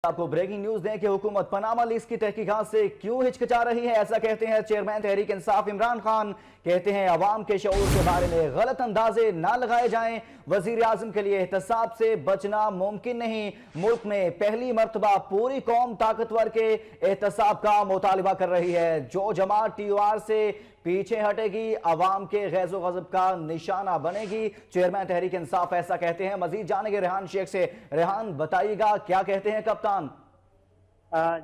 آپ کو breaking news دیں کہ حکومت پاناما لیکس کی تحقیقات سے کیوں ہچکچا رہی ہے. ایسا کہتے ہیں چیئرمین تحریک انصاف عمران خان. کہتے ہیں عوام کے شعور کے بارے میں غلط اندازے نہ لگائے جائیں. وزیر اعظم کے لیے احتساب سے بچنا ممکن نہیں. ملک میں پہلی مرتبہ پوری قوم طاقتور کے احتساب کا مطالبہ کر رہی ہے. جو جماعت ٹی او آر سے پیچھے ہٹے گی عوام کے غیظ و غضب کا نشانہ بنے گی. چیئرمین تحریک انصاف ایسا کہتے ہیں. مزید جانیں گے ریحان شیخ سے. ریحان بتائیے گا کیا کہتے ہیں کپتان؟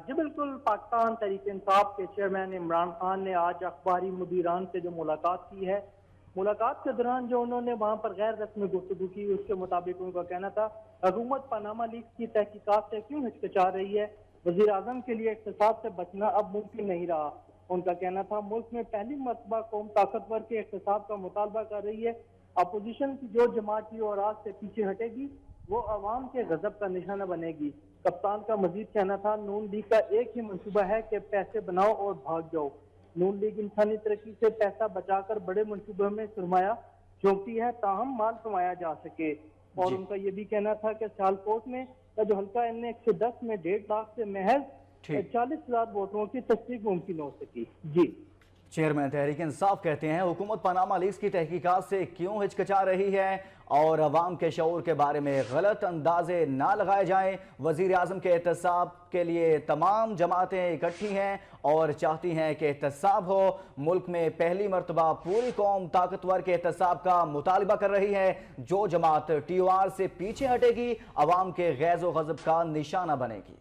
جی بالکل، پاکستان تحریک انصاف کے چیئرمین عمران خان نے آج اخباری مدیران سے جو ملاقات کی ہے، ملاقات کے دوران جو انہوں نے وہاں پر غیر رسمی گفتگو کی، اس کے مطابق ان کا کہنا تھا حکومت پاناما لیکس کی تحقیقات سے کیوں ہچکچا رہی ہے. وزیر اعظم کے لیے احتساب سے بچنا اب ممکن نہیں رہا. ان کا کہنا تھا ملک میں پہلی مرتبہ قوم طاقتور کے احتساب کا مطالبہ کر رہی ہے. اپوزیشن کی جو جماعت ٹی او آر سے پیچھے ہٹے گی وہ عوام کے غضب کا نشانہ بنے گی. کپتان کا مزید کہنا تھا نون لیگ کا ایک ہی منصوبہ ہے کہ پیسے بناؤ اور بھاگ جاؤ. نون لیگ انسانی ترقی سے پیسہ بچا کر بڑے منصوبوں میں سرمایہ جھونکتی ہے تاہم مال کمایا جا سکے. اور ان کا یہ بھی کہنا تھا کہ سیالکوٹ میں جو حلقہ ان 110 میں 1.5 لاکھ سے محض 40,000 ووٹروں کی تصدیق ممکن ہو سکی. جی چیئرمین تحریک انصاف کہتے ہیں حکومت پاناما لیکس کی تحقیقات سے کیوں ہچکچا رہی ہے اور عوام کے شعور کے بارے میں غلط اندازے نہ لگائے جائیں. وزیر اعظم کے احتساب کے لیے تمام جماعتیں اکٹھی ہیں اور چاہتی ہیں کہ احتساب ہو. ملک میں پہلی مرتبہ پوری قوم طاقتور کے احتساب کا مطالبہ کر رہی ہے. جو جماعت ٹی او آر سے پیچھے ہٹے گی عوام کے غیظ و غضب کا نشانہ بنے گی.